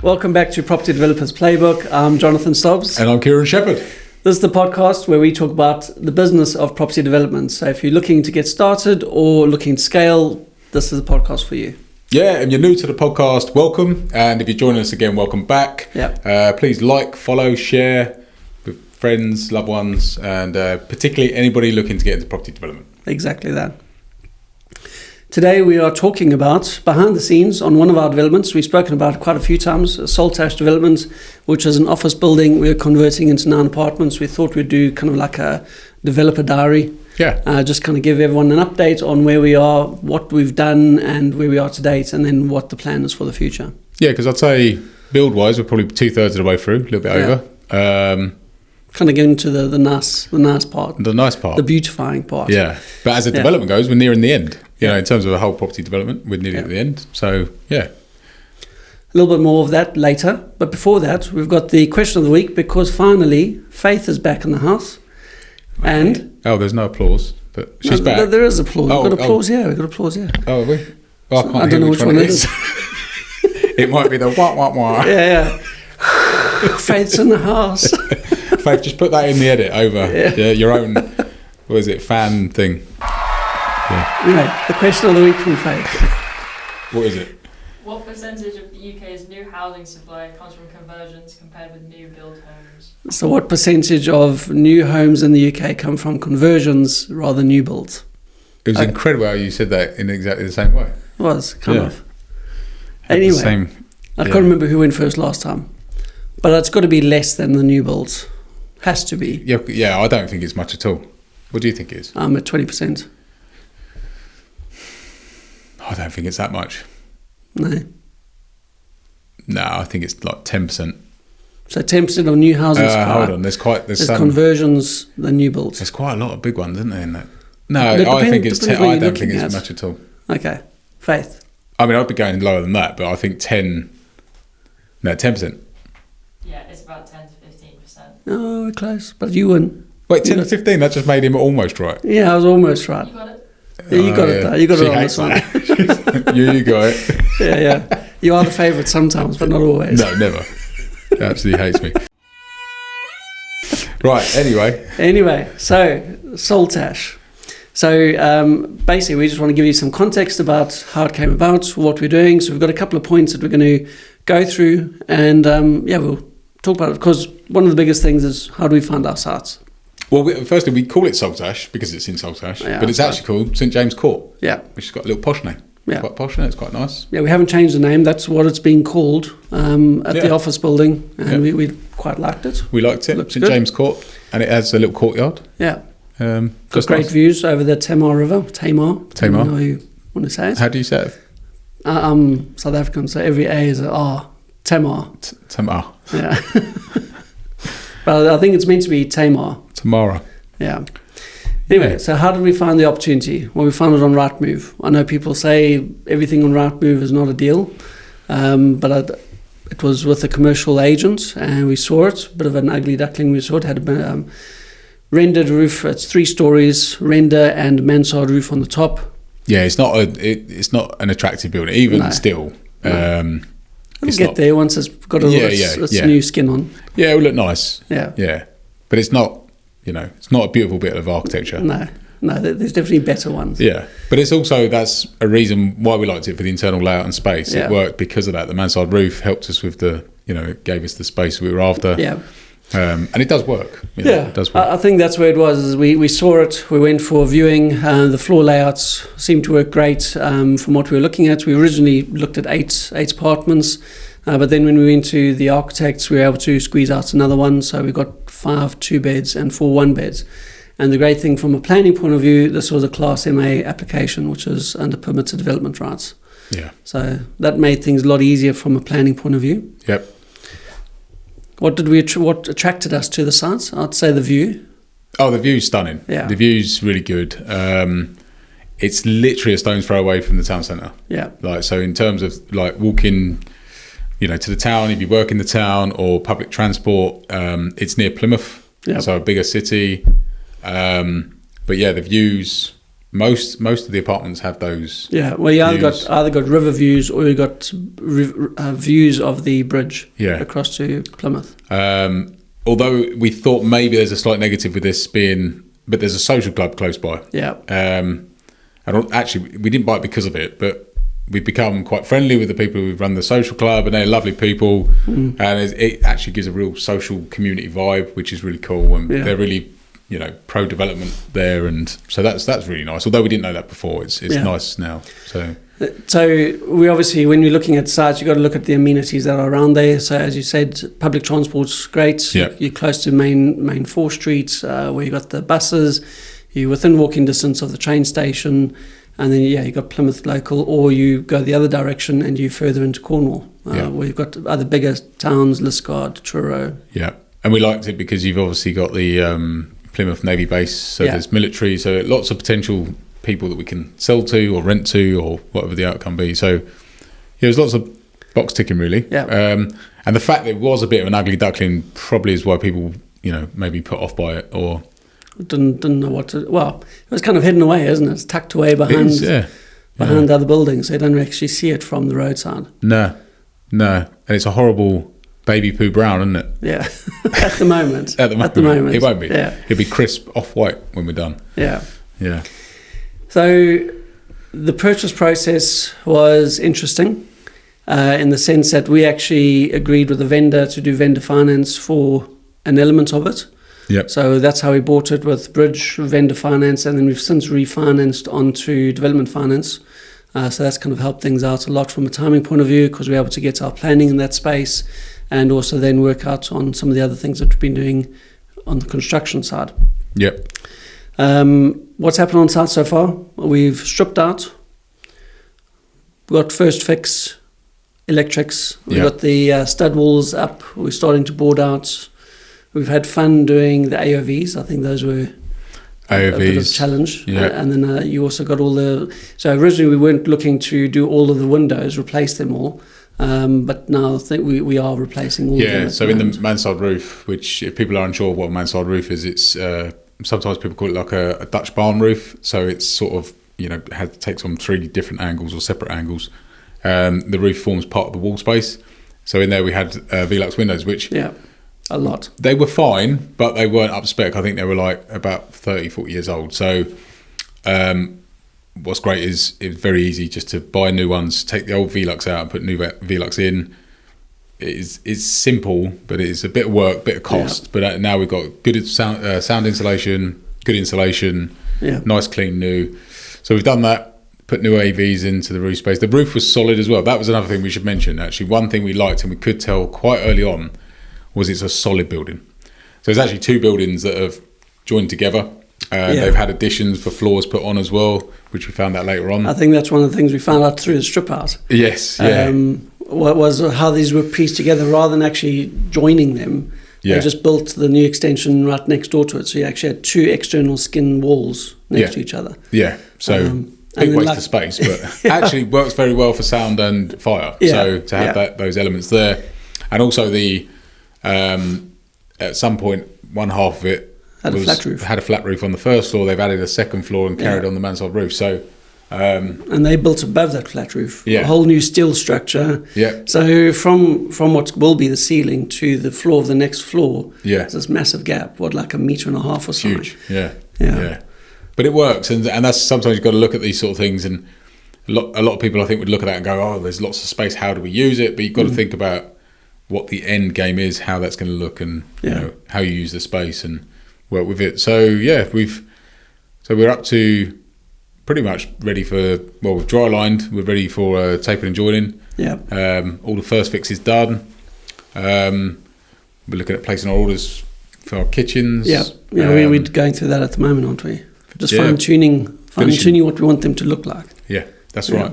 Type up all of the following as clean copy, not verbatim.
Welcome back to Property Developers Playbook. I'm Jonathan Stobbs. And I'm Kieron Shepherd. This is the podcast where we talk about the business of property development. So if you're looking to get started or looking to scale, this is the podcast for you. Yeah, and you're new to the podcast, welcome. And if you're joining us again, welcome back. Yep. Please like, follow, share with friends, loved ones, and particularly anybody looking to get into property development. Exactly that. Today we are talking about behind the scenes on one of our developments. We've spoken about it quite a few times, Saltash development, which is an office building we're converting into 9 apartments. We thought we'd do kind of like a developer diary. Yeah. Just kind of give everyone an update on where we are, what we've done and where we are to date, and then what the plan is for the future. Yeah, because I'd say build-wise, we're probably 2/3 of the way through, a little bit over. Kind of getting to the nice part. The nice part. The beautifying part. Yeah. But as the development goes, we're nearing the end. You know, in terms of the whole property development, we're nearly at the end. So, yeah. A little bit more of that later. But before that, we've got the question of the week because finally, Faith is back in the house. And... Oh, there's no applause, but she's back. There is applause. We've got applause here. We've got applause here. Oh, have we? Well, I don't know which one it is. It might be the wah. Yeah. Faith's in the house. Faith, just put that in the edit over your own, what is it, fan thing. Yeah. Anyway, the question of the week from Faith. What is it? What percentage of the UK's new housing supply comes from conversions compared with new build homes? So what percentage of new homes in the UK come from conversions rather than new builds? It was incredible how you said that in exactly the same way. It was, kind of. Anyway, I can't remember who went first last time. But it's got to be less than the new builds. Has to be. Yeah, I don't think it's much at all. What do you think it is? I'm at 20%. I don't think it's that much. No, I think it's like 10%. So 10% of new housing supply. Hold on, there's some conversions than new builds. There's quite a lot of big ones, isn't there? In that? No, I think it's 10. I don't think it's much at all. Okay, Faith. I mean, I'd be going lower than that, but I think 10%. Yeah, it's about 10 to 15%. Oh, we're close, but you win. Wait, 10 to 15? That just made him almost right. Yeah, I was almost right. You got it? Yeah, you got it. You got it on this one. You got it. Yeah. You are the favourite sometimes, but not always. No, never. Absolutely hates me. Right, Anyway, so Saltash. So basically, we just want to give you some context about how it came about, what we're doing. So we've got a couple of points that we're going to go through, and we'll talk about it because one of the biggest things is how do we find our sites? Well, firstly, we call it Saltash because it's in Saltash, but it's actually called St James Court. Yeah, which has got a little posh name. Yeah, quite posh, and it's quite nice. Yeah, we haven't changed the name. That's what it's been called at the office building, and we quite liked it. We liked it. St James Court, and it has a little courtyard. Yeah, got great views over the Tamar River. Tamar. I don't know how you want to say it. How do you say it? I'm South African, so every A is an R. Tamar. Tamar. Yeah. But I think it's meant to be Tamar. Tamara. Yeah. Anyway, so how did we find the opportunity? Well, we found it on Rightmove. I know people say everything on Rightmove is not a deal, but it was with a commercial agent, and we saw it. A bit of an ugly duckling we saw. It had a rendered roof. It's 3 stories, render and mansard roof on the top. Yeah, it's not an attractive building, even still. No. It'll get there once it's got its new skin on. Yeah, it will look nice. Yeah. But it's not, it's not a beautiful bit of architecture. No, there's definitely better ones. Yeah, but it's also, that's a reason why we liked it for the internal layout and space. Yeah. It worked because of that. The mansard roof helped us with it gave us the space we were after. Yeah. And it does work. It does work. I think that's where it was. We saw it. We went for a viewing. The floor layouts seemed to work great from what we were looking at. We originally looked at eight apartments, but then when we went to the architects, we were able to squeeze out another one. So we got 5 2-beds and 4 1-beds. And the great thing from a planning point of view, this was a Class MA application, which is under permitted development rights. Yeah. So that made things a lot easier from a planning point of view. Yep. What attracted us to the sites? I'd say the view. Oh, the view's stunning. Yeah. The view's really good. It's literally a stone's throw away from the town centre. Yeah. So in terms of walking, to the town, if you work in the town or public transport, it's near Plymouth. Yep. So a bigger city. But yeah, the view's most of the apartments have those. Yeah, well, you views. either got river views or you got views of the bridge across to Plymouth. Although we thought maybe there's a slight negative with this being, but there's a social club close by. Yeah. And actually, we didn't buy it because of it, but we've become quite friendly with the people who run the social club, and they're lovely people, and it actually gives a real social community vibe, which is really cool, and they're really, pro-development there, and so that's really nice. Although we didn't know that before, it's nice now. So we obviously, when you're looking at sites, you've got to look at the amenities that are around there. So as you said, public transport's great. Yeah. You're close to main 4 streets, where you got the buses. You're within walking distance of the train station. And then, you've got Plymouth local, or you go the other direction and you further into Cornwall, where you've got other bigger towns, Liscard, Truro. Yeah, and we liked it because you've obviously got the Plymouth Navy base, so there's military, so lots of potential people that we can sell to or rent to or whatever the outcome be. So there's lots of box ticking really. Yeah. And the fact that it was a bit of an ugly duckling probably is why people, maybe put off by it or didn't know what to. Well, it was kind of hidden away, isn't it? It's tucked away behind other buildings, so you don't actually see it from the roadside. No, and it's a horrible baby poo brown, isn't it? Yeah, at the moment. At the moment, it won't be. Yeah, it'll be crisp off-white when we're done. Yeah. So the purchase process was interesting, in the sense that we actually agreed with the vendor to do vendor finance for an element of it. Yep. So that's how we bought it, with bridge, vendor finance, and then we've since refinanced onto development finance. So that's kind of helped things out a lot from a timing point of view, because we're able to get our planning in that space and also then work out on some of the other things that we've been doing on the construction side. Yep. What's happened on site so far? We've stripped out. We've got first fix electrics. We've got the stud walls up. We're starting to board out. We've had fun doing the AOVs. I think those were a bit of a challenge. Yeah. And then you also got all the... So originally we weren't looking to do all of the windows, replace them all. But now I think we are replacing all of them. Yeah, so in the mansard roof, which if people are unsure of what a mansard roof is, it's sometimes people call it like a Dutch barn roof. So it's sort of, takes on 3 different angles or separate angles. The roof forms part of the wall space. So in there we had Velux windows, which... Yeah. A lot. They were fine, but they weren't up to spec. I think they were like about 30, 40 years old. So what's great is it's very easy just to buy new ones, take the old Velux out and put new Velux in. It's simple, but it's a bit of work, bit of cost. Yeah. But now we've got good sound insulation, good insulation, nice, clean, new. So we've done that, put new AVs into the roof space. The roof was solid as well. That was another thing we should mention, actually. One thing we liked, and we could tell quite early on, was it's a solid building. So there's actually 2 buildings that have joined together. They've had additions for floors put on as well, which we found out later on. I think that's one of the things we found out through the strip out. Yes, yeah. What was how these were pieced together rather than actually joining them. They just built the new extension right next door to it. So you actually had 2 external skin walls next to each other. Yeah, so big waste of space, but actually works very well for sound and fire. So to have those elements there. And also the... at some point, one half of it had a flat roof on the first floor. They've added a second floor and carried on the mansard roof. So, and they built above that flat roof a whole new steel structure. Yeah. So from what will be the ceiling to the floor of the next floor, there's this massive gap. Like 1.5 meters or something? Huge. Yeah. But it works, and that's sometimes you've got to look at these sort of things. And a lot of people I think would look at that and go, "Oh, there's lots of space. How do we use it?" But you've got to think about what the end game is, how that's going to look, and how you use the space and work with it. So we're up to pretty much ready for we've dry lined. We're ready for taping and joining. Yeah. All the first fix is done. We're looking at placing our orders for our kitchens. Yeah. We're going through that at the moment, aren't we? Just fine tuning what we want them to look like. Yeah, that's right.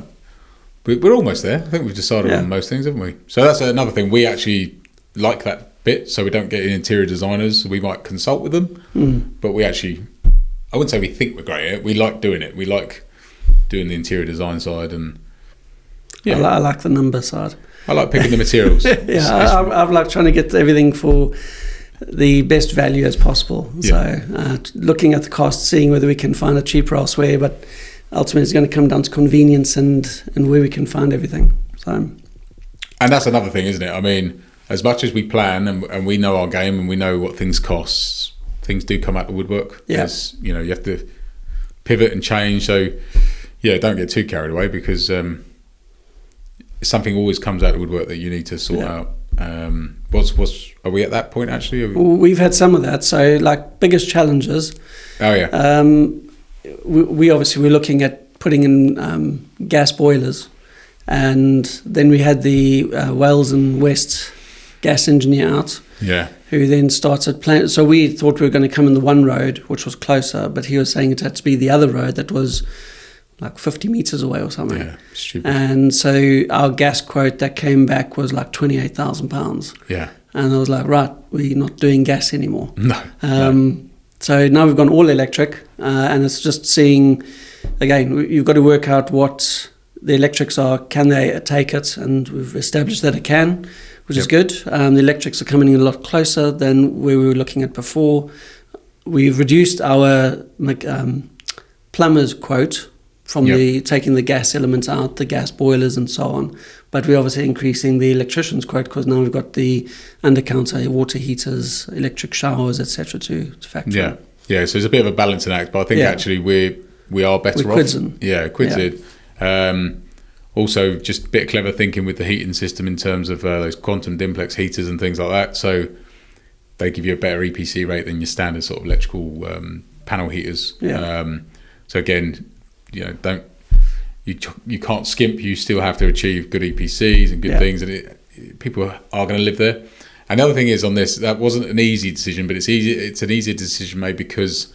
We're almost there. I think we've decided on most things, haven't we? So that's another thing. We actually like that bit, so we don't get interior designers. We might consult with them, but we actually, I wouldn't say we think we're great at it. We like doing it. We like doing the interior design side, and I like the number side. I like picking the materials. I've liked trying to get everything for the best value as possible. Yeah. So looking at the cost, seeing whether we can find it cheaper elsewhere, but ultimately it's going to come down to convenience and where we can find everything. So, and that's another thing, isn't it? I mean, as much as we plan and we know our game and we know what things cost, things do come out the woodwork. Yeah. You know, you have to pivot and change. So yeah, don't get too carried away, because something always comes out of the woodwork that you need to sort out. Are we at that point actually? We've had some of that. So like biggest challenges. Oh yeah. We obviously were looking at putting in gas boilers, and then we had the Wales and West gas engineer out. Yeah. Who then started planning. So we thought we were going to come in the one road, which was closer, but he was saying it had to be the other road that was like 50 meters away or something. Yeah, stupid. And so our gas quote that came back was like £28,000. Yeah. And I was like, right, we're not doing gas anymore. No. So now we've gone all electric, and it's just seeing, again, you've got to work out what the electrics are. Can they take it? And we've established that it can, which is good. The electrics are coming in a lot closer than where we were looking at before. We've reduced our plumber's quote from taking the gas elements out, the gas boilers and so on. But we're obviously increasing the electrician's quote, because now we've got the under-counter water heaters, electric showers, etc. to factor in. Yeah, so it's a bit of a balancing act, but I think actually we are better off. Quids in. Also, just a bit of clever thinking with the heating system in terms of those quantum dimplex heaters and things like that. So they give you a better EPC rate than your standard sort of electrical panel heaters. So again, you know, you can't skimp. You still have to achieve good EPCs and good things, and people are going to live there. And the other thing is on this, that wasn't an easy decision, but it's an easier decision made because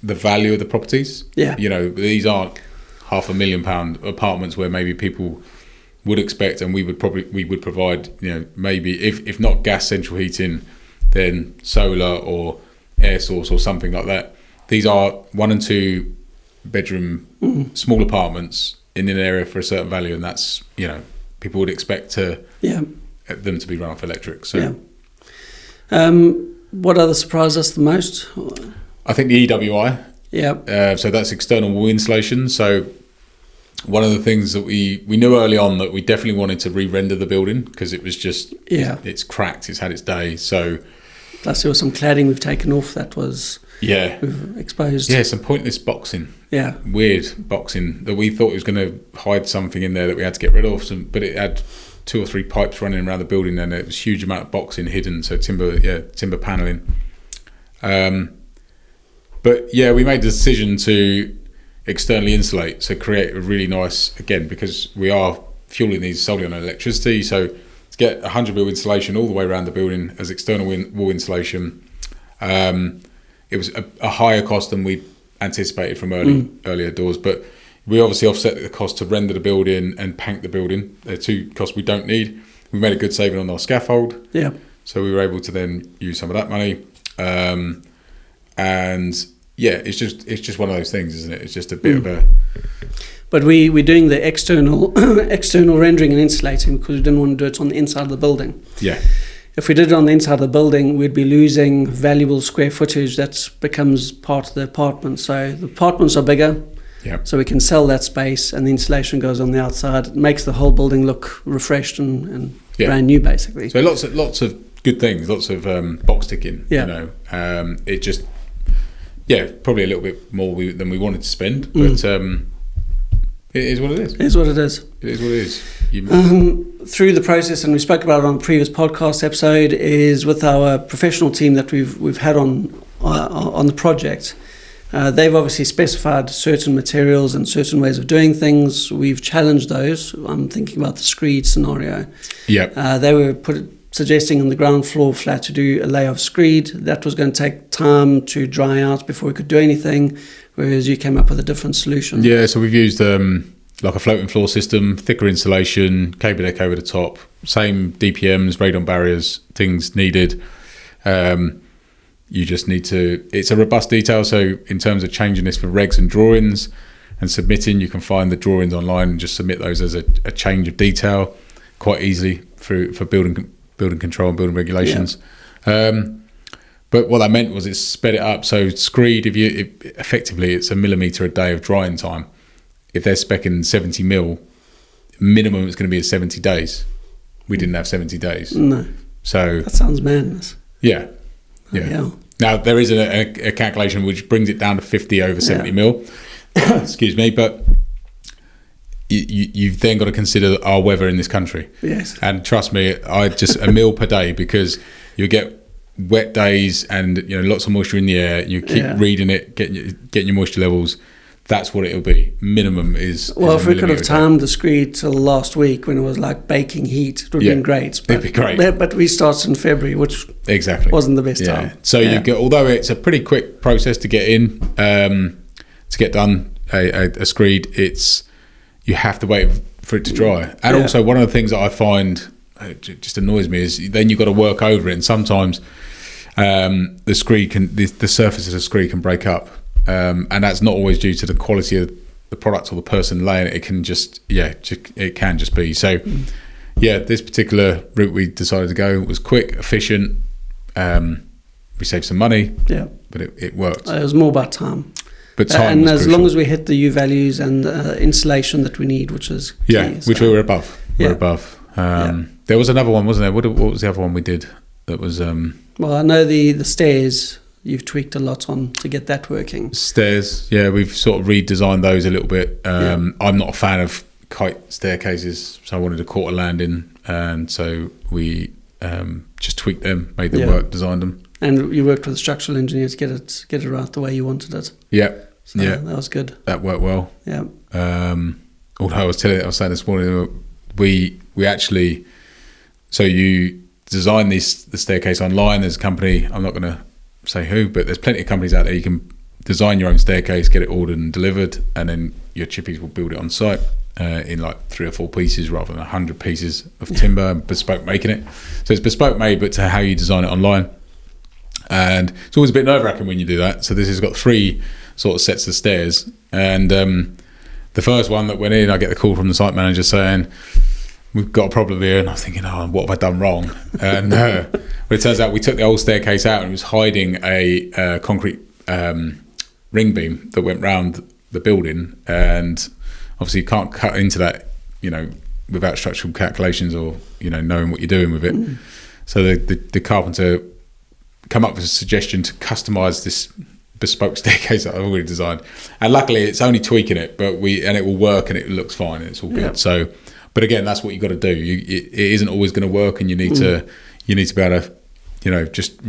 the value of the properties. Yeah, you know, these aren't £500,000 apartments where maybe people would expect, and we would provide, you know, maybe if not gas central heating, then solar or air source or something like that. These are 1 and 2 bedroom small apartments in an area for a certain value, and that's, you know, people would expect them to be run off electric. So what other surprised us the most? I think the EWI. So that's external wall insulation. So one of the things that we knew early on that we definitely wanted to re-render the building, because it was just it's cracked, it's had its day. So plus there was some cladding we've taken off that was we've exposed. Yeah, some pointless boxing. Yeah, weird boxing that we thought was going to hide something in there that we had to get rid of. But it had 2 or 3 pipes running around the building, and it was a huge amount of boxing hidden. So timber paneling. But yeah, we made the decision to externally insulate, so create a really nice, again, because we are fueling these solely on electricity, so to get 100 mil insulation all the way around the building as external wall insulation, it was a higher cost than we anticipated from earlier doors, but we obviously offset the cost to render the building and paint the building. They're 2 costs we don't need. We made a good saving on our scaffold, so we were able to then use some of that money. And yeah, it's just one of those things, isn't it? It's just a bit of a. But we're doing the external rendering and insulating because we didn't want to do it on the inside of the building. Yeah. If we did it on the inside of the building, we'd be losing valuable square footage that becomes part of the apartment. So the apartments are bigger, so we can sell that space, and the insulation goes on the outside. It makes the whole building look refreshed and brand new, basically. So lots of good things, lots of box ticking. You know, it just probably a little bit more than we wanted to spend, but it is what it is. It is what it is. It is what it is. Through the process, and we spoke about it on a previous podcast episode, is with our professional team that we've had on the project. They've obviously specified certain materials and certain ways of doing things. We've challenged those. I'm thinking about the screed scenario. Yeah. They were suggesting on the ground floor flat to do a layer of screed. That was going to take time to dry out before we could do anything, whereas you came up with a different solution. Yeah, so we've used like a floating floor system, thicker insulation, cable deck over the top, same DPMs, radon barriers, things needed. You just need to, it's a robust detail, so in terms of changing this for regs and drawings and submitting, you can find the drawings online and just submit those as a change of detail quite easily for building control and building regulations. But what that meant was it sped it up. So screed, effectively it's a millimetre a day of drying time. If they're speccing 70 mil, minimum it's going to be 70 days. We didn't have 70 days. No. So that sounds madness. Yeah. Yeah. Now there is a calculation which brings it down to 50 over 70 mil. Excuse me, but you've then got to consider our weather in this country. Yes. And trust me, I just a mil per day, because you get wet days and lots of moisture in the air. You keep reading it, getting your moisture levels. That's what it'll be. Minimum is. Well, is if we could have timed the screed till last week when it was like baking heat, it would have been great. It'd be great. But we started in February, which wasn't the best time. So you get, although it's a pretty quick process to get in, to get done a screed, you have to wait for it to dry. And also one of the things that I find just annoys me is then you've got to work over it, and sometimes the screed the surface of the screed can break up, and that's not always due to the quality of the product or the person laying it. It can it can just be. So this particular route we decided to go was quick, efficient. We saved some money, but it worked. It was more about time. But time and as crucial. long as we hit the U values and insulation that we need, which is key, which we were above. We're above. There was another one, wasn't there? What was the other one we did? That was. Well, I know the stairs. You've tweaked a lot on to get that working. Stairs, we've sort of redesigned those a little bit. I'm not a fan of kite staircases, so I wanted a quarter landing, and so we just tweaked them, made them work, designed them. And you worked with a structural engineer to get it right the way you wanted it. So that was good. That worked well. Yeah. Although I was saying this morning, we actually, so you design the staircase online. There's a company, I'm not going to say who, but there's plenty of companies out there. You can design your own staircase, get it ordered and delivered, and then your chippies will build it on site in like 3 or 4 pieces rather than 100 pieces of timber, bespoke making it. So it's bespoke made, but to how you design it online. And it's always a bit nerve-wracking when you do that. So this has got 3 sort of sets of stairs, and the first one that went in, I get the call from the site manager saying, we've got a problem here, and I'm thinking, what have I done wrong? And but it turns out we took the old staircase out, and it was hiding a concrete ring beam that went round the building, and obviously you can't cut into that, without structural calculations or knowing what you're doing with it. So the carpenter come up with a suggestion to customise this bespoke staircase that I've already designed, and luckily it's only tweaking it, but it will work and it looks fine and it's all good. So, but again, that's what you got to do. It isn't always going to work, and you need to be able to just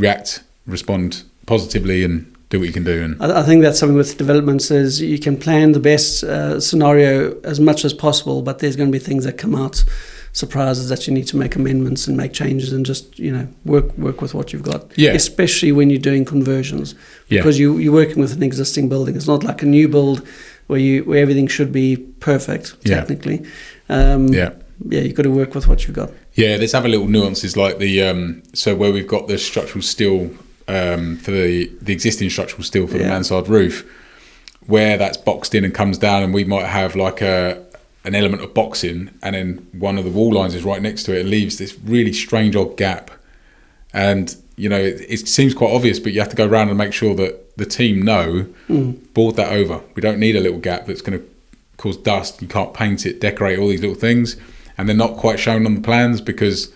respond positively and do what you can do. And I think that's something with developments is you can plan the best scenario as much as possible, but there's going to be things that come out, surprises, that you need to make amendments and make changes, and just work with what you've got. Especially when you're doing conversions, because you're working with an existing building. It's not like a new build where everything should be perfect technically. You've got to work with what you've got. There's other little nuances like the so where we've got the structural steel for the existing structural steel for the mansard roof, where that's boxed in and comes down, and we might have like an element of boxing, and then one of the wall lines is right next to it. It leaves this really strange odd gap, and it seems quite obvious, but you have to go around and make sure that the team board that over. We don't need a little gap that's going to cause dust. You can't paint it, decorate, all these little things, and they're not quite shown on the plans because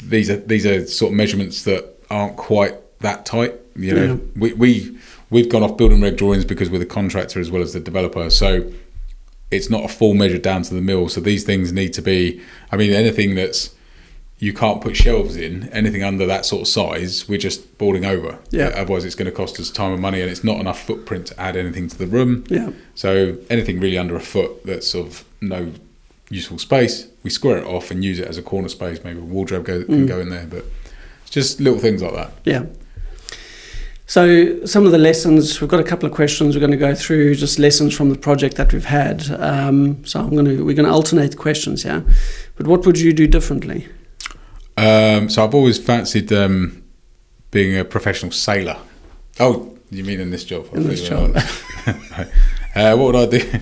these are sort of measurements that aren't quite that tight. We've gone off building reg drawings because we're the contractor as well as the developer, so it's not a full measure down to the mill. So these things need to be, anything that's, you can't put shelves in, anything under that sort of size, we're just boarding over. Otherwise it's going to cost us time and money, and it's not enough footprint to add anything to the room. So anything really under a foot that's sort of no useful space, we square it off and use it as a corner space. Maybe a wardrobe can go in there, but it's just little things like that. So some of the lessons, we've got a couple of questions we're going to go through, just lessons from the project that we've had. So we're going to alternate the questions here. But what would you do differently? So I've always fancied being a professional sailor. Oh, you mean in this job? In this job. What would I do?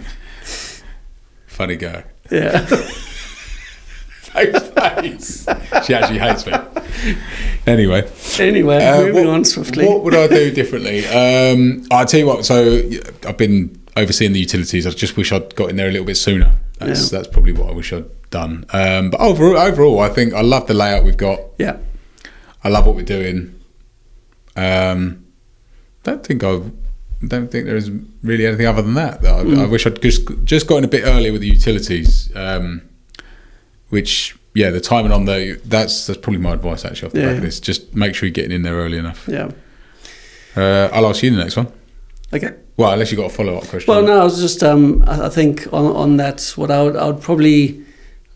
Funny guy. Dave's face. She actually hates me. Anyway, moving on swiftly. What would I do differently? I'll tell you what. So I've been overseeing the utilities. I just wish I'd got in there a little bit sooner. That's probably what I wish I'd done. But overall, I think I love the layout we've got. Yeah. I love what we're doing. Don't think there is really anything other than that. I wish I'd just got in a bit earlier with the utilities, which the timing on that's probably my advice actually off the back of this. Just make sure you're getting in there early enough. Yeah. I'll ask you the next one. Okay. Well, unless you've got a follow-up question. Well, no, I was just I think on that, what I would probably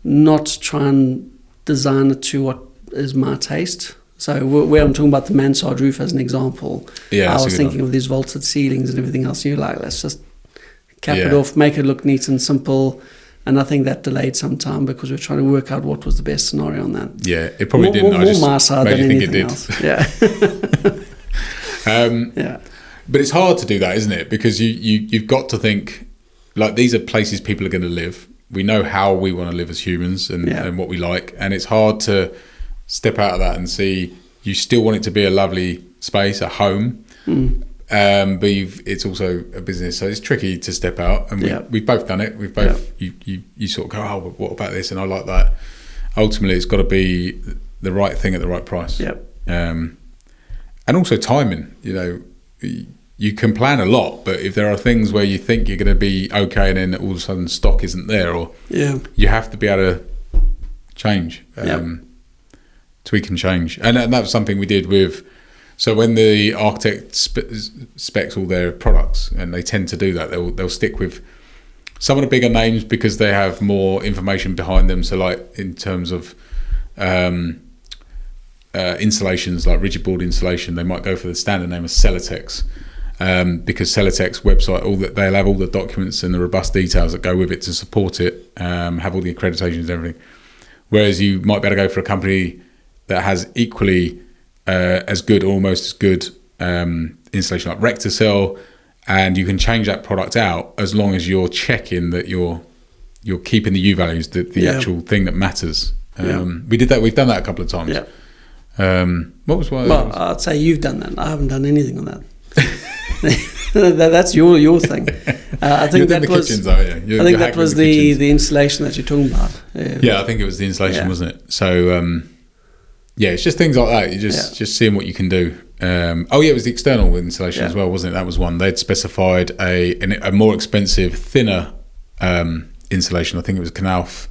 not try and design it to what is my taste. So where I'm talking about the mansard roof as an example, I was thinking of these vaulted ceilings and everything else. And you're like, let's just cap it off, make it look neat and simple. And I think that delayed some time because we're trying to work out what was the best scenario on that. Yeah, it probably didn't. More my side than anything else. Yeah. Yeah. But it's hard to do that, isn't it? Because you've got to think, like, these are places people are going to live. We know how we want to live as humans and what we like. And it's hard to step out of that and see you still want it to be a lovely space, a home. But it's also a business, so it's tricky to step out. And we've both done it. We've both you sort of go, oh, what about this? And I like that. Ultimately, it's got to be the right thing at the right price. And also timing. You know, you can plan a lot, but if there are things where you think you're going to be okay, and then all of a sudden stock isn't there, or you have to be able to change, tweak and change. And that was something we did with. So when the architect specs all their products, and they tend to do that, they'll stick with some of the bigger names because they have more information behind them. So like in terms of installations, like rigid board insulation, they might go for the standard name of Celotex, because Celotex website, they'll have all the documents and the robust details that go with it to support it, have all the accreditations and everything. Whereas you might be able to go for a company that has equally as good, almost as good installation like Rectacell, and you can change that product out as long as you're checking that you're keeping the U values, the actual thing that matters. We did that. We've done that a couple of times. What was one? Well, I'd say you've done that. I haven't done anything on that. That's your thing. I think that was. Kitchens, I think that was the installation that you're talking about. I think it was the installation, wasn't it? So. It's just things like that. You just seeing what you can do. It was the external installation as well, wasn't it? That was one. They'd specified a more expensive, thinner installation. I think it was Knauf.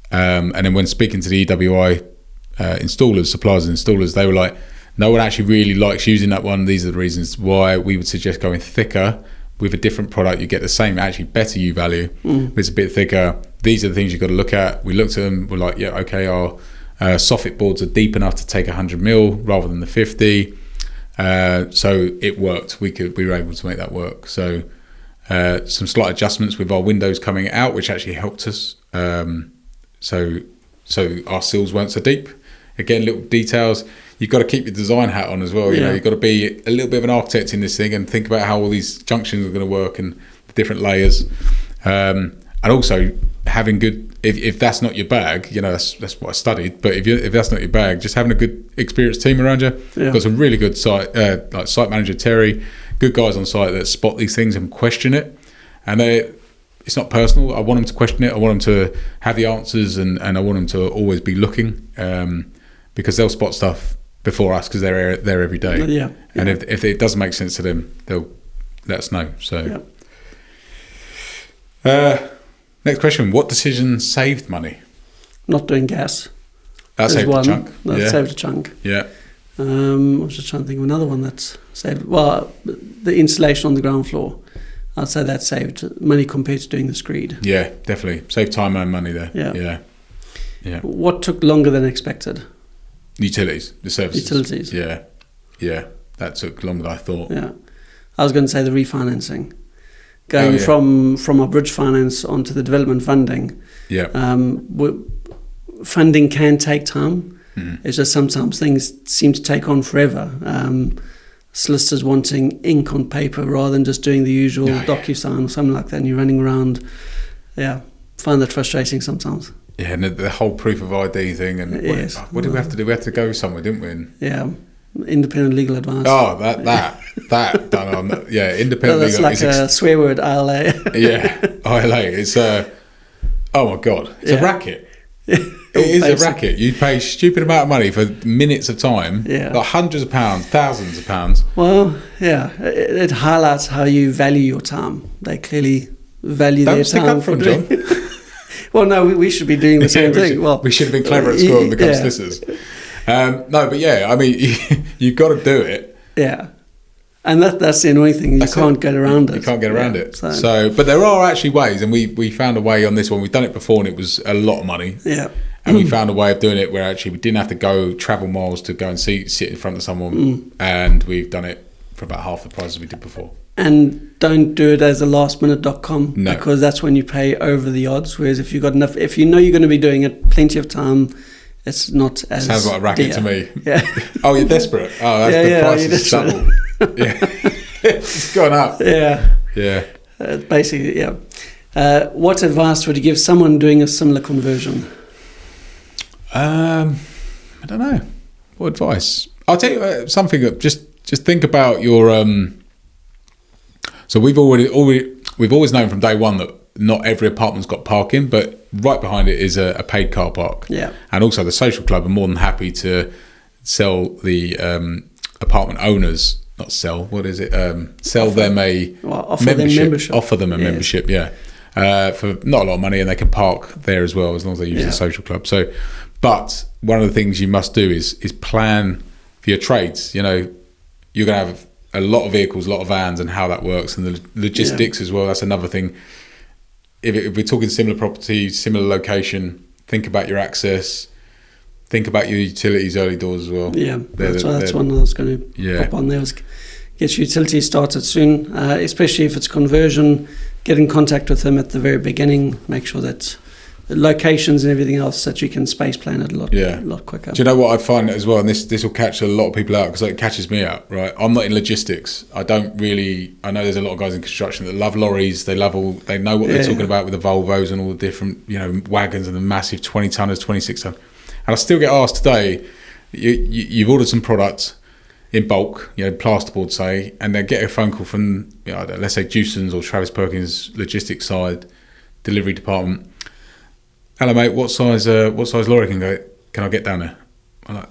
And then when speaking to the EWI suppliers and installers, they were like, no one actually really likes using that one. These are the reasons why we would suggest going thicker with a different product. You get the same, actually better U value, but it's a bit thicker. These are the things you've got to look at. We looked at them. We're like, our soffit boards are deep enough to take 100 mil rather than the 50. So it worked. We were able to make that work. So some slight adjustments with our windows coming out, which actually helped us. So our sills weren't so deep. Again, little details. You've got to keep your design hat on as well. You know, you've got to be a little bit of an architect in this thing and think about how all these junctions are going to work and the different layers. And also having good, if that's not your bag, that's what I studied. But if that's not your bag, just having a good experienced team around you. You've got some really good site manager Terry, good guys on site that spot these things and question it. And it's not personal. I want them to question it. I want them to have the answers, and I want them to always be looking, because they'll spot stuff before us because they're there every day. And if it doesn't make sense to them, they'll let us know. So. Next question. What decision saved money? Not doing gas. That saved a chunk. That saved a chunk. Yeah. I was just trying to think of another one that's saved. Well, the insulation on the ground floor. I'd say that saved money compared to doing the screed. Yeah, definitely. Saved time and money there. Yeah. What took longer than expected? Utilities. The services. Utilities. Yeah. That took longer than I thought. Yeah. I was going to say the refinancing. Going from our bridge finance onto the development funding. Funding can take time. It's just sometimes things seem to take on forever. Solicitors wanting ink on paper rather than just doing the usual DocuSign or something like that, and you're running around. Find that frustrating sometimes. Yeah, and the whole proof of ID thing, and Yes. what did we have to do? We had to go somewhere, didn't we? And, Yeah, independent legal advice. oh, that done on independent That's legal. like a swear word, ILA. Yeah, ILA. It's oh my god, it's a racket. It is a racket. You pay a stupid amount of money for minutes of time, like hundreds of pounds, thousands of pounds. Well, yeah, it highlights how you value your time. They clearly value Don't their stick time up for them, John. Well, no, we should be doing the same thing. We should have been clever at school and become solicitors. No, but yeah, I mean, you've got to do it. Yeah. And that's the annoying thing. You can't get around it. You can't get around it. So, but there are actually ways, and we found a way on this one. We've done it before, and it was a lot of money. Yeah. And we found a way of doing it where actually we didn't have to travel miles to go and sit in front of someone, and we've done it for about half the price as we did before. And don't do it as a lastminute.com, no, because that's when you pay over the odds. Whereas if you've got enough, if you know you're going to be doing it plenty of time, it's not as sounds like a racket to me. Yeah. Oh, you're desperate. Oh, that's the price is double. Yeah, it's gone up. Yeah. Yeah. Basically, yeah. What advice would you give someone doing a similar conversion? I don't know. What advice? I'll tell you something. Just think about your. So we've always known from day one that not every apartment's got parking, but right behind it is a paid car park. Yeah. And also the social club are more than happy to sell the apartment owners. Not sell. What is it? Sell them a membership. Offer them a membership. Yeah. For not a lot of money, and they can park there as well as long as they use the social club. So, but one of the things you must do is plan for your trades. You know, you're going to have a lot of vehicles, a lot of vans, and how that works, and the logistics as well. That's another thing. If we're talking similar property, similar location, think about your access. Think about your utilities early doors as well. Yeah, that's one I was going to pop on there. Was get your utilities started soon, especially if it's conversion. Get in contact with them at the very beginning. Make sure that the locations and everything else, that you can space plan it a lot quicker. Do you know what I find as well? And this will catch a lot of people out, because it catches me out. Right, I'm not in logistics. I know there's a lot of guys in construction that love lorries. They know what they're talking about with the Volvos and all the different wagons and the massive 20 tonners, 26 ton. And I still get asked today, you've ordered some products in bulk, plasterboard say, and they get a phone call from, let's say Jewson's or Travis Perkins logistics side, delivery department. Hello mate, what size lorry can I get down there? I'm like,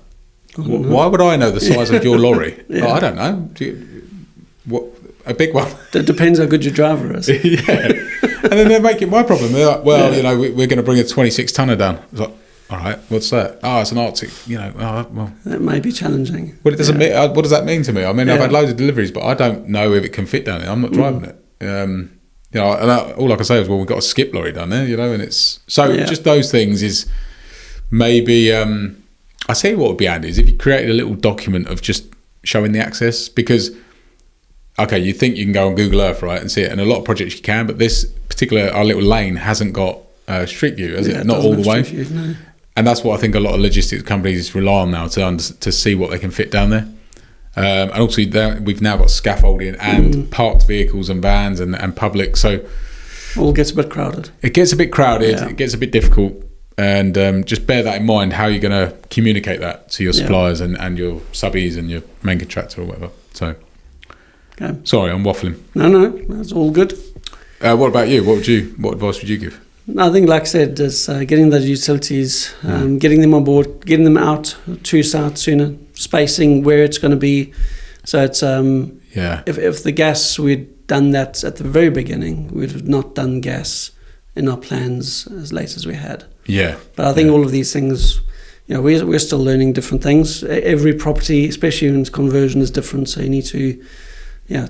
why would I know the size of your lorry? Oh, I don't know. A big one? It depends how good your driver is. Yeah. And then they're making my problem. They're like, we're going to bring a 26 tonner down. I was like, all right, what's that? Oh, it's an Arctic, That may be challenging. Well, it doesn't mean, what does that mean to me? I mean, I've had loads of deliveries, but I don't know if it can fit down there. I'm not driving it. All I can say is, well, we've got a skip lorry down there, and it's... So just those things is maybe... I tell you what would be handy is if you created a little document of just showing the access, because... Okay, you think you can go on Google Earth, right, and see it, and a lot of projects you can, but this particular, our little lane hasn't got Street View, has it? Not all the way. View, no. And that's what I think a lot of logistics companies rely on now to see what they can fit down there. And also we've now got scaffolding and parked vehicles and vans and public, so all gets a bit crowded. It gets a bit crowded. It gets a bit difficult, and just bear that in mind. How you're going to communicate that to your suppliers and your subbies and your main contractor or whatever. So, sorry, I'm waffling. No, that's all good. What about you? What advice would you give? I think, like I said, is getting those utilities, getting them on board, getting them out to site sooner, spacing where it's going to be. So it's if the gas, we'd done that at the very beginning, we'd have not done gas in our plans as late as we had. Yeah. But I think all of these things, we're still learning different things. Every property, especially in conversion, is different. So you need to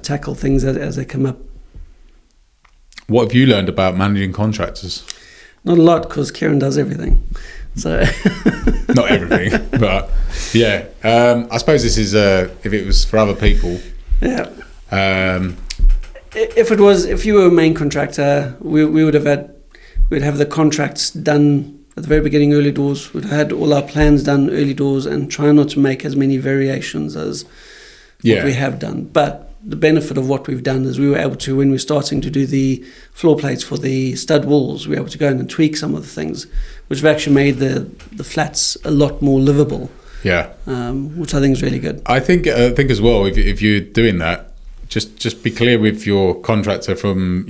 tackle things as they come up. What have you learned about managing contractors? Not a lot, because Kieron does everything. So not everything, but I suppose this is if it was for other people. Yeah. If you were a main contractor, we'd have the contracts done at the very beginning, early doors. We'd had all our plans done early doors, and try not to make as many variations as what we have done. But the benefit of what we've done is we were able to, when we're starting to do the floor plates for the stud walls, we were able to go in and tweak some of the things, which have actually made the flats a lot more livable. Yeah, which I think is really good. I think as well, if you're doing that, just be clear with your contractor from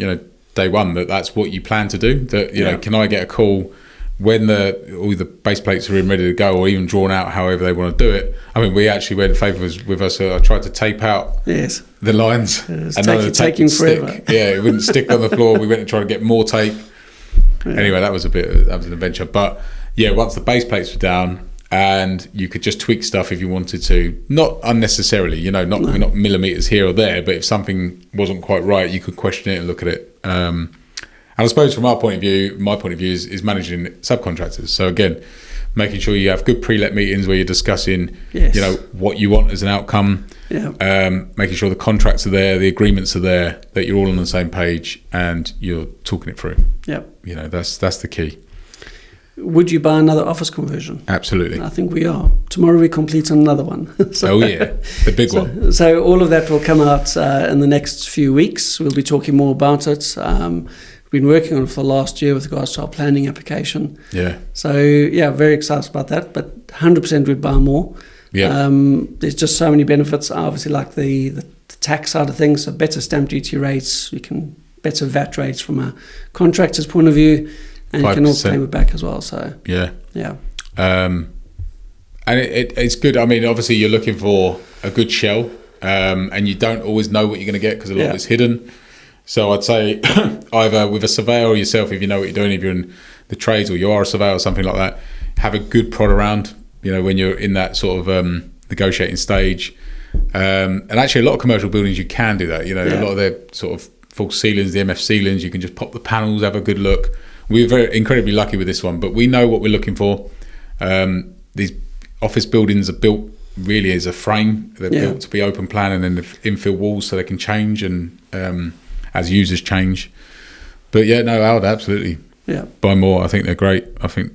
day one that that's what you plan to do. That can I get a call when all the base plates are in ready to go, or even drawn out, however they want to do it. I mean, we actually went favour was with us. I tried to tape out the lines, and none of the tape would stick. Yeah, it wouldn't stick on the floor. We went and tried to get more tape. Yeah. Anyway, that was an adventure. But yeah, once the base plates were down, and you could just tweak stuff if you wanted to, not unnecessarily, not millimeters here or there, but if something wasn't quite right, you could question it and look at it. And I suppose from my point of view is managing subcontractors. So again, making sure you have good pre-let meetings where you're discussing, what you want as an outcome. Yeah. Making sure the contracts are there, the agreements are there, that you're all on the same page and you're talking it through. Yep. That's the key. Would you buy another office conversion? Absolutely. I think we are. Tomorrow we complete on another one. The big one. So all of that will come out in the next few weeks. We'll be talking more about it. We've been working on it for the last year with regards to our planning application. Yeah. So, very excited about that. But 100% we'd buy more. Yeah. There's just so many benefits. I obviously like the tax side of things. So better stamp duty rates. We can better VAT rates from a contractor's point of view. And 5%. You can also claim it back as well. So yeah. And it's good. I mean, obviously you're looking for a good shell, and you don't always know what you're going to get because a lot of it's hidden. So I'd say either with a surveyor or yourself, if you know what you're doing, if you're in the trades or you are a surveyor or something like that, have a good prod around. When you're in that sort of negotiating stage. And actually, a lot of commercial buildings you can do that. A lot of their sort of false ceilings, the MF ceilings, you can just pop the panels, have a good look. We're very incredibly lucky with this one, but we know what we're looking for. These office buildings are built really as a frame. They're built to be open plan and then the infill walls so they can change and as users change. But I would absolutely buy more. I think they're great. I think,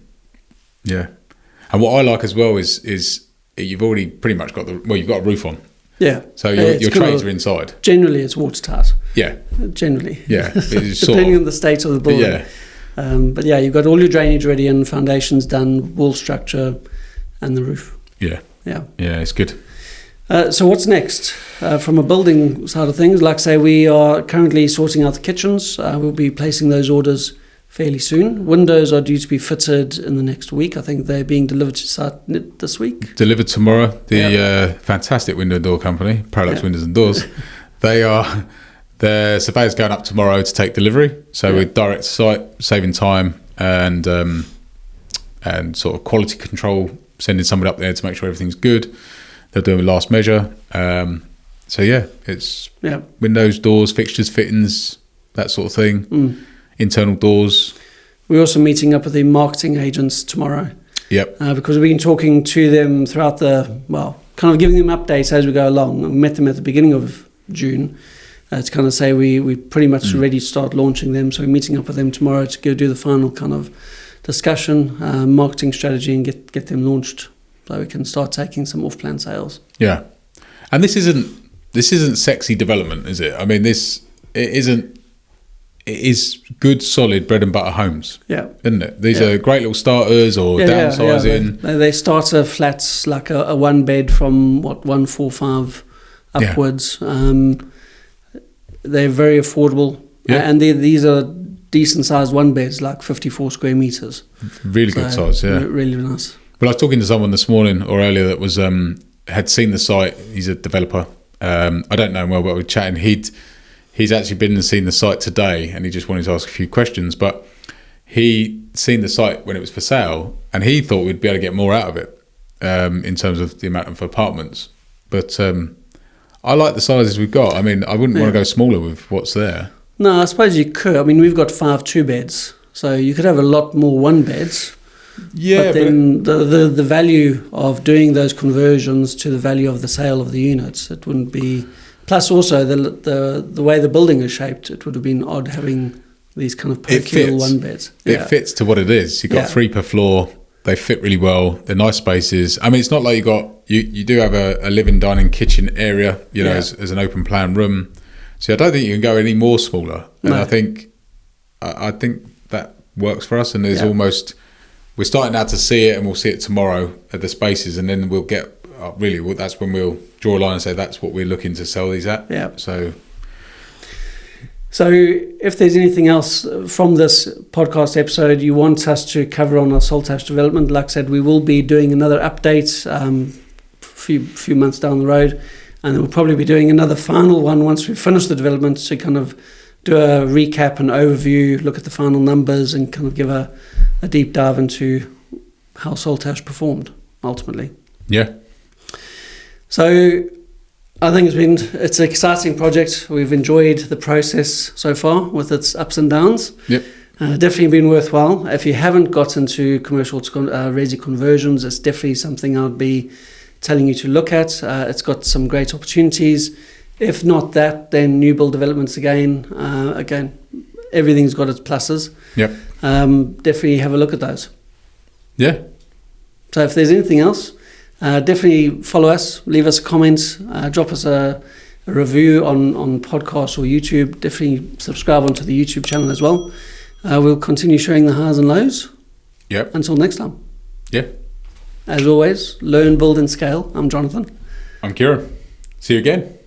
And what I like as well is you've already pretty much got you've got a roof on. Yeah. So your trays are inside. Generally, it's watertight. Yeah. Generally. Yeah. Depending on the state of the building. Yeah. But you've got all your drainage ready and foundations done, wall structure, and the roof. Yeah. Yeah, it's good. So what's next? From a building side of things, like I say, we are currently sorting out the kitchens. We'll be placing those orders fairly soon. Windows are due to be fitted in the next week. I think they're being delivered to site this week. Delivered tomorrow. The fantastic window and door company, Parallax Windows and Doors, the surveyor's going up tomorrow to take delivery. So we're direct to site, saving time and sort of quality control, sending somebody up there to make sure everything's good. They're doing a last measure. It's windows, doors, fixtures, fittings, that sort of thing. Internal doors. We're also meeting up with the marketing agents tomorrow. Yep. Because we've been talking to them throughout kind of giving them updates as we go along. We met them at the beginning of June to kind of say we're pretty much ready to start launching them. So we're meeting up with them tomorrow to go do the final kind of discussion, marketing strategy, and get them launched so we can start taking some off-plan sales. Yeah. And this isn't sexy development, is it? I mean, it is good, solid bread and butter homes. Yeah. Isn't it? These are great little starters or downsizing. Yeah. They start flats like a one bed from 145 upwards. Yeah. They're very affordable. Yeah. And these are decent sized one beds, like 54 square meters. Really good size, yeah. Really nice. Well, I was talking to someone this morning or earlier that was had seen the site. He's a developer. I don't know him well, but we're chatting. He's actually been and seen the site today, and he just wanted to ask a few questions. But he'd seen the site when it was for sale, and he thought we'd be able to get more out of it in terms of the amount of apartments. But I like the sizes we've got. I mean, I wouldn't want to go smaller with what's there. No, I suppose you could. I mean, we've got 5 2-beds, so you could have a lot more 1-beds. Yeah, but then the value of doing those conversions to the value of the sale of the units, it wouldn't be. Plus, also the way the building is shaped, it would have been odd having these kind of parochial 1-beds. It fits to what it is. You've got 3 per floor. They fit really well. They're nice spaces. I mean, it's not like you do have a living, dining, kitchen area, as an open plan room. So I don't think you can go any more smaller. And I think that works for us. And there's almost, we're starting now to see it, and we'll see it tomorrow at the spaces, and then we'll get that's when we'll draw a line and say that's what we're looking to sell these at. Yeah. So if there's anything else from this podcast episode you want us to cover on our Saltash development, like I said, we will be doing another update few months down the road, and then we'll probably be doing another final one once we've finished the development to kind of do a recap and overview, look at the final numbers, and kind of give a deep dive into how Saltash performed ultimately. Yeah. So I think it's an exciting project. We've enjoyed the process so far with its ups and downs. Yep. Definitely been worthwhile. If you haven't got into commercial resi conversions, it's definitely something I'd be telling you to look at. It's got some great opportunities. If not that, then new build developments again, everything's got its pluses. Yep. Definitely have a look at those. Yeah. So if there's anything else, definitely follow us, leave us a comment, drop us a review on podcast or YouTube. Definitely subscribe onto the YouTube channel as well. We'll continue sharing the highs and lows. Yep. Until next time. Yeah. As always, learn, build and scale. I'm Jonathan. I'm Kieran. See you again.